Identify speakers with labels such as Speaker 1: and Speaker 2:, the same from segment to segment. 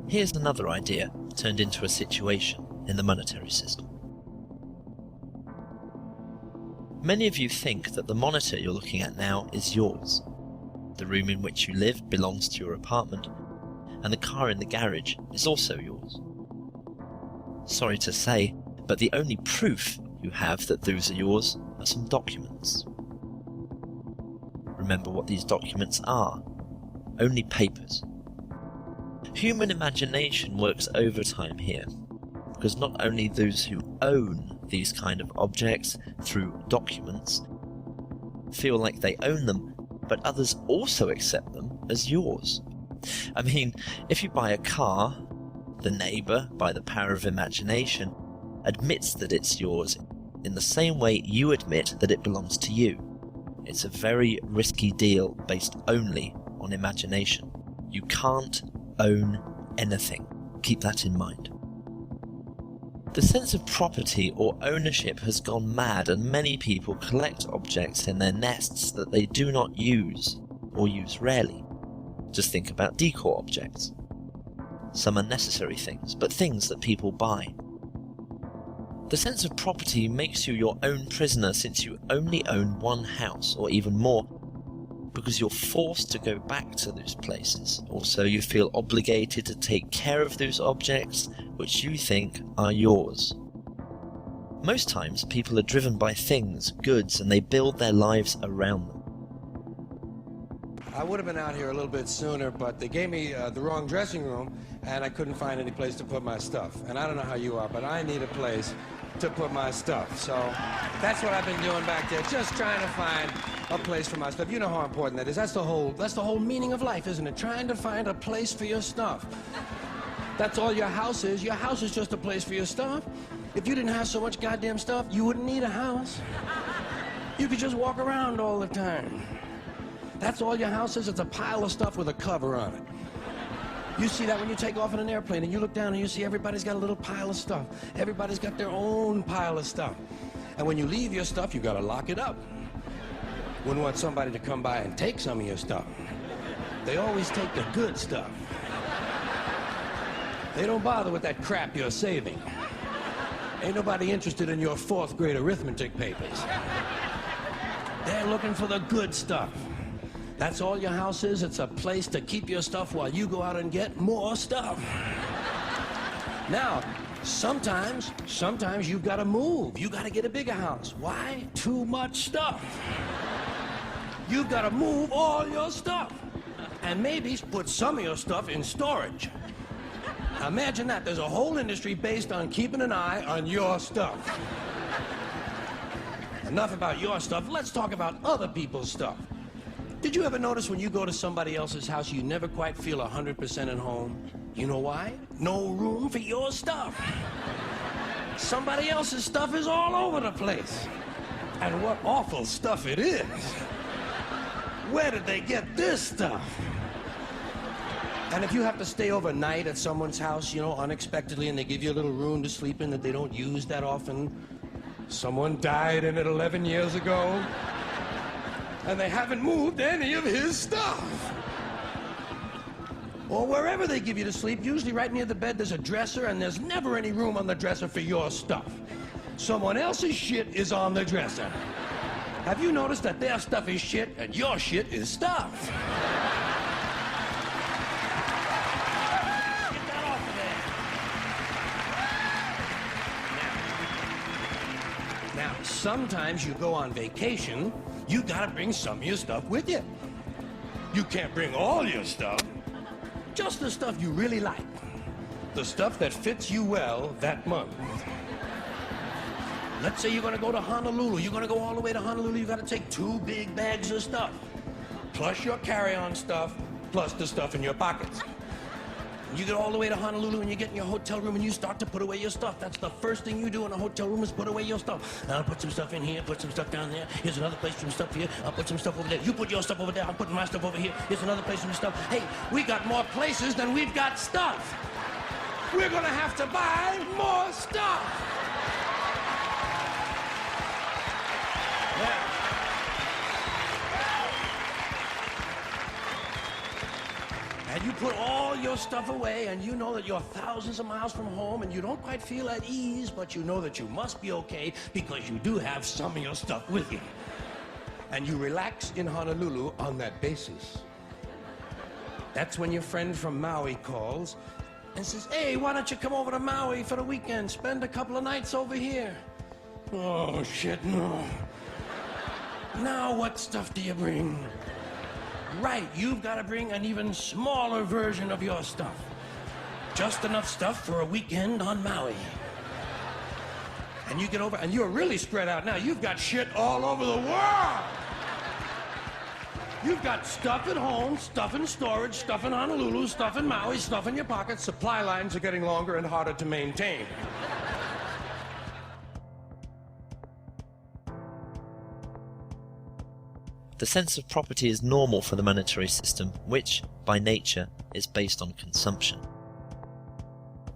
Speaker 1: Here's another idea turned into a situation in the monetary system. Many of you think that the monitor you're looking at now is yours. The room in which you live belongs to your apartment, and the car in the garage is also yours. Sorry to say, but the only proof you have that those are yours are some documents. Remember what these documents are: only papers. Human imagination works overtime here, because not only those who own these kind of objects through documents feel like they own them, but others also accept them as yours. I mean, if you buy a car, the neighbour, by the power of imagination, admits that it's yours in the same way you admit that it belongs to you. It's a very risky deal based only on imagination. You can't own anything. Keep that in mind. The sense of property or ownership has gone mad, and many people collect objects in their nests that they do not use, or use rarely. Just think about decor objects. Some unnecessary things, but things that people buy. The sense of property makes you your own prisoner, since you only own one house, or even more, because you're forced to go back to those places. Also, you feel obligated to take care of those objects which you think are yours. Most times, people are driven by things, goods, and they build their lives around them.
Speaker 2: I would have been out here a little bit sooner, but they gave me the wrong dressing room, and I couldn't find any place to put my stuff. And I don't know how you are, but I need a place to put my stuff. So that's what I've been doing back there, just trying to find a place for my stuff. You know how important that is. That's the whole meaning of life, isn't it? Trying to find a place for your stuff. That's all your house is. Your house is just a place for your stuff. If you didn't have so much goddamn stuff, you wouldn't need a house. You could just walk around all the time. That's all your house is. It's a pile of stuff with a cover on it. You see that when you take off in an airplane and you look down and you see everybody's got a little pile of stuff. Everybody's got their own pile of stuff. And when you leave your stuff, you gotta lock it up. Wouldn't want somebody to come by and take some of your stuff. They always take the good stuff. They don't bother with that crap you're saving. Ain't nobody interested in your 4th grade arithmetic papers. They're looking for the good stuff. That's all your house is. It's a place to keep your stuff while you go out and get more stuff. Now, sometimes you've got to move. You got to get a bigger house. Why? Too much stuff. You've got to move all your stuff. And maybe put some of your stuff in storage. Now imagine that. There's a whole industry based on keeping an eye on your stuff. Enough about your stuff. Let's talk about other people's stuff. Did you ever notice when you go to somebody else's house, you never quite feel 100% at home? You know why? No room for your stuff. Somebody else's stuff is all over the place. And what awful stuff it is. Where did they get this stuff? And if you have to stay overnight at someone's house, you know, unexpectedly, and they give you a little room to sleep in that they don't use that often, someone died in it 11 years ago, and they haven't moved any of his stuff. Or wherever they give you to sleep, usually right near the bed there's a dresser, and there's never any room on the dresser for your stuff. Someone else's shit is on the dresser. Have you noticed that their stuff is shit and your shit is stuff? Get that off of there. Now, sometimes you go on vacation, you gotta bring some of your stuff with you. You can't bring all your stuff, just the stuff you really like. The stuff that fits you well that month. Let's say you're gonna go to Honolulu. You're gonna go all the way to Honolulu. You gotta take 2 big bags of stuff, plus your carry-on stuff, plus the stuff in your pockets. You get all the way to Honolulu and you get in your hotel room and you start to put away your stuff. That's the first thing you do in a hotel room is put away your stuff. I'll put some stuff in here, put some stuff down there. Here's another place for some stuff here. I'll put some stuff over there. You put your stuff over there. I'm putting my stuff over here. Here's another place for some stuff. Hey, we got more places than we've got stuff. We're gonna have to buy more stuff. Yeah. And you put all your your stuff away and you know that you're thousands of miles from home and you don't quite feel at ease, but you know that you must be okay because you do have some of your stuff with you. And you relax in Honolulu on that basis. That's when your friend from Maui calls and says, hey, why don't you come over to Maui for the weekend? Spend a couple of nights over here. Oh, shit, no. Now what stuff do you bring? Right, you've got to bring an even smaller version of your stuff. Just enough stuff for a weekend on Maui. And you get over, and you're really spread out now. You've got shit all over the world. You've got stuff at home, stuff in storage, stuff in Honolulu, stuff in Maui, stuff in your pockets. Supply lines are getting longer and harder to maintain.
Speaker 1: The sense of property is normal for the monetary system, which, by nature, is based on consumption.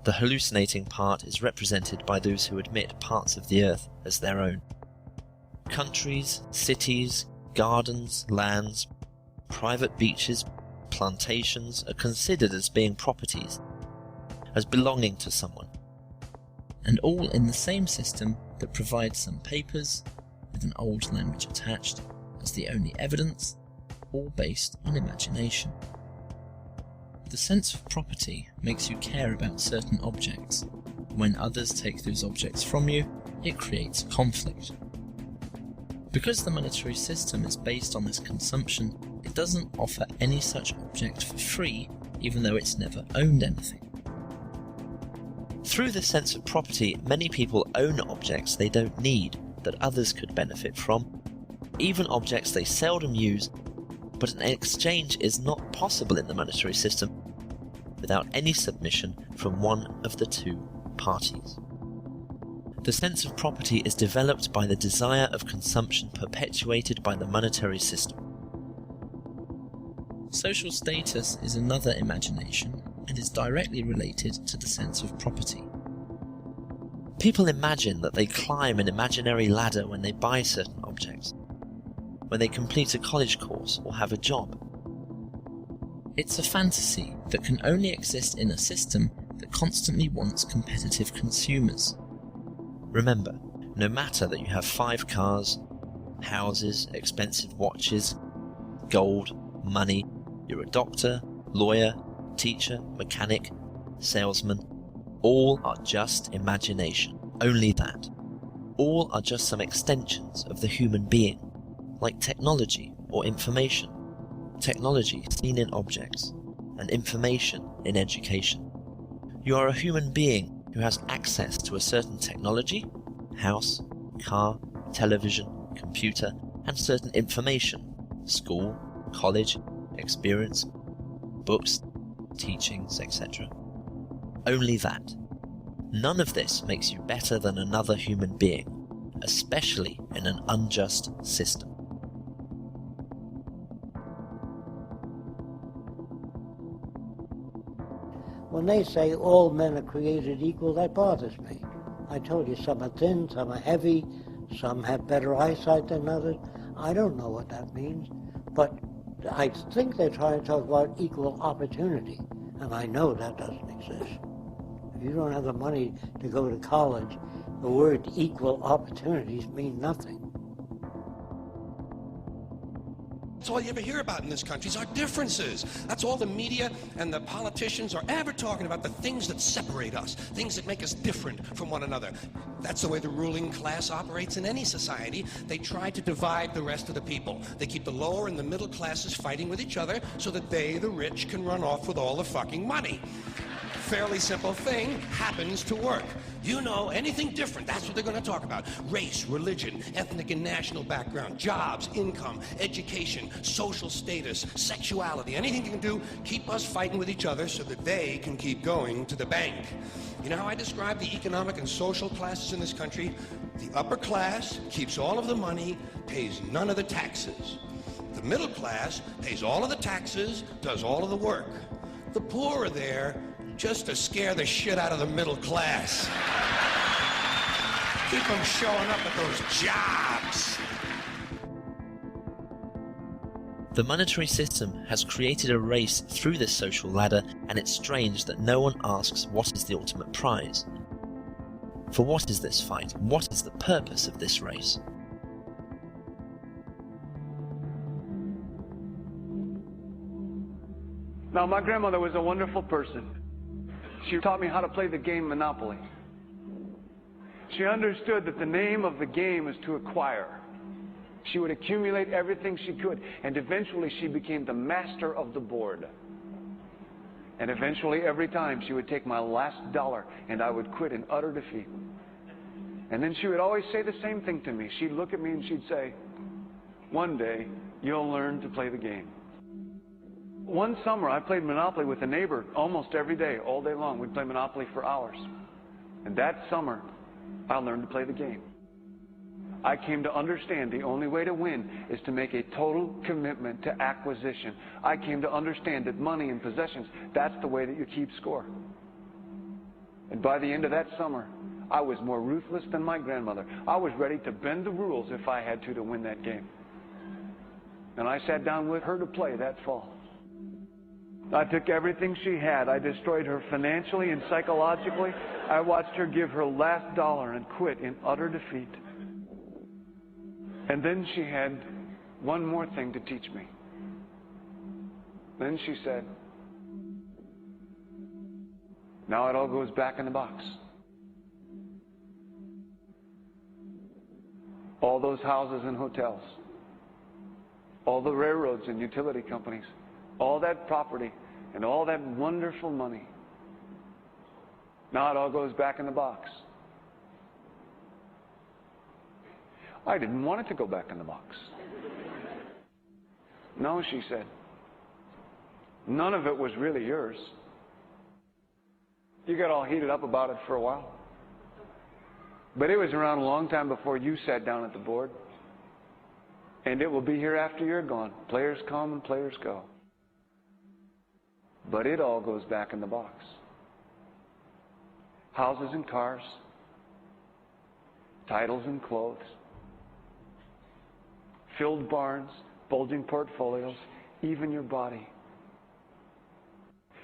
Speaker 1: The hallucinating part is represented by those who admit parts of the earth as their own. Countries, cities, gardens, lands, private beaches, plantations are considered as being properties, as belonging to someone, and all in the same system that provides some papers with an old language attached as the only evidence, all based on imagination. The sense of property makes you care about certain objects. When others take those objects from you, it creates conflict. Because the monetary system is based on this consumption, it doesn't offer any such object for free, even though it's never owned anything. Through this sense of property, many people own objects they don't need, that others could benefit from, even objects they seldom use, but an exchange is not possible in the monetary system without any submission from one of the two parties. The sense of property is developed by the desire of consumption perpetuated by the monetary system. Social status is another imagination and is directly related to the sense of property. People imagine that they climb an imaginary ladder when they buy certain objects, when they complete a college course or have a job. It's a fantasy that can only exist in a system that constantly wants competitive consumers. Remember, no matter that you have 5 cars, houses, expensive watches, gold, money, you're a doctor, lawyer, teacher, mechanic, salesman, all are just imagination. Only that. All are just some extensions of the human being, like technology or information. Technology seen in objects, and information in education. You are a human being who has access to a certain technology, house, car, television, computer, and certain information, school, college, experience, books, teachings, etc. Only that. None of this makes you better than another human being, especially in an unjust system.
Speaker 3: When they say all men are created equal, that bothers me. I told you some are thin, some are heavy, some have better eyesight than others. I don't know what that means, but I think they're trying to talk about equal opportunity, and I know that doesn't exist. If you don't have the money to go to college, the word equal opportunities mean nothing.
Speaker 2: That's all you ever hear about in this country is our differences. That's all the media and the politicians are ever talking about, the things that separate us, things that make us different from one another. That's the way the ruling class operates in any society. They try to divide the rest of the people. They keep the lower and the middle classes fighting with each other so that they, the rich, can run off with all the fucking money. Fairly simple thing happens to work. You know, anything different, that's what they're going to talk about. Race, religion, ethnic and national background, jobs, income, education, social status, sexuality, anything you can do, keep us fighting with each other so that they can keep going to the bank. You know how I describe the economic and social classes in this country? The upper class keeps all of the money, pays none of the taxes. The middle class pays all of the taxes, does all of the work. The poor are there just to scare the shit out of the middle class. Keep them showing up at those jobs.
Speaker 1: The monetary system has created a race through this social ladder, and it's strange that no one asks what is the ultimate prize. For what is this fight? What is the purpose of this race?
Speaker 4: Now, my grandmother was a wonderful person. She taught me how to play the game Monopoly. She understood that the name of the game is to acquire. She would accumulate everything she could, and eventually she became the master of the board. And eventually, every time, she would take my last dollar, and I would quit in utter defeat. And then she would always say the same thing to me. She'd look at me and she'd say, "One day, you'll learn to play the game." One summer, I played Monopoly with a neighbor almost every day, all day long. We'd play Monopoly for hours. And that summer, I learned to play the game. I came to understand the only way to win is to make a total commitment to acquisition. I came to understand that money and possessions, that's the way that you keep score. And by the end of that summer, I was more ruthless than my grandmother. I was ready to bend the rules if I had to win that game. And I sat down with her to play that fall. I took everything she had. I destroyed her financially and psychologically. I watched her give her last dollar and quit in utter defeat. And then she had one more thing to teach me. Then she said, "Now it all goes back in the box." All those houses and hotels, all the railroads and utility companies, all that property and all that wonderful money. Now it all goes back in the box. I didn't want it to go back in the box. "No," she said. "None of it was really yours. You got all heated up about it for a while. But it was around a long time before you sat down at the board. And it will be here after you're gone. Players come and players go. But it all goes back in the box. Houses and cars, titles and clothes, filled barns, bulging portfolios, even your body.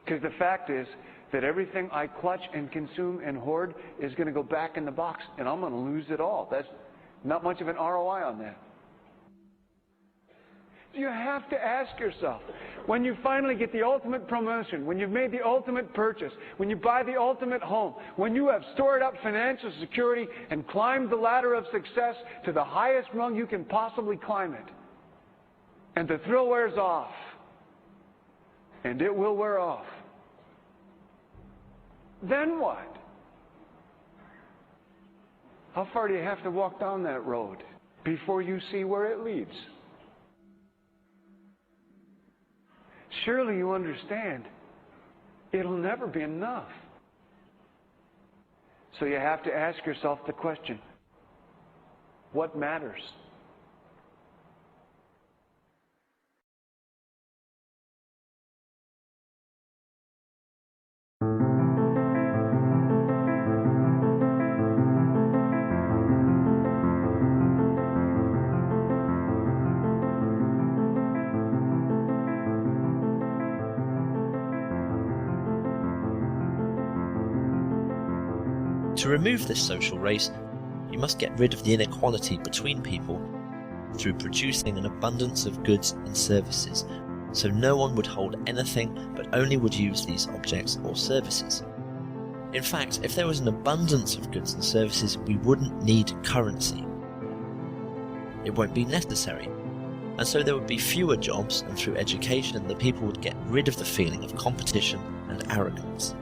Speaker 4: Because the fact is that everything I clutch and consume and hoard is going to go back in the box, and I'm going to lose it all. That's not much of an ROI on that. You have to ask yourself, when you finally get the ultimate promotion, when you've made the ultimate purchase, when you buy the ultimate home, when you have stored up financial security and climbed the ladder of success to the highest rung you can possibly climb it, and the thrill wears off, and it will wear off, then what? How far do you have to walk down that road before you see where it leads? Surely you understand, it'll never be enough. So you have to ask yourself the question, what matters?
Speaker 1: To remove this social race, you must get rid of the inequality between people through producing an abundance of goods and services, so no one would hold anything but only would use these objects or services. In fact, if there was an abundance of goods and services, we wouldn't need currency. It won't be necessary, and so there would be fewer jobs, and through education the people would get rid of the feeling of competition and arrogance.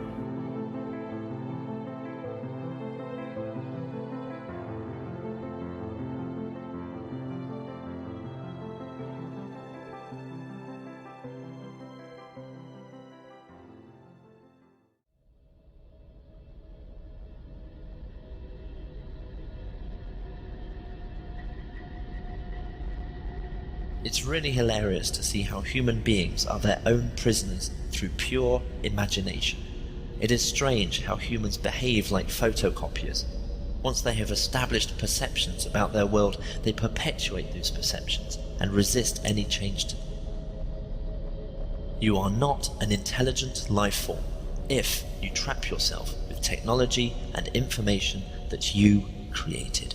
Speaker 1: It's really hilarious to see how human beings are their own prisoners through pure imagination. It is strange how humans behave like photocopiers. Once they have established perceptions about their world, they perpetuate those perceptions and resist any change to them. You are not an intelligent life form if you trap yourself with technology and information that you created.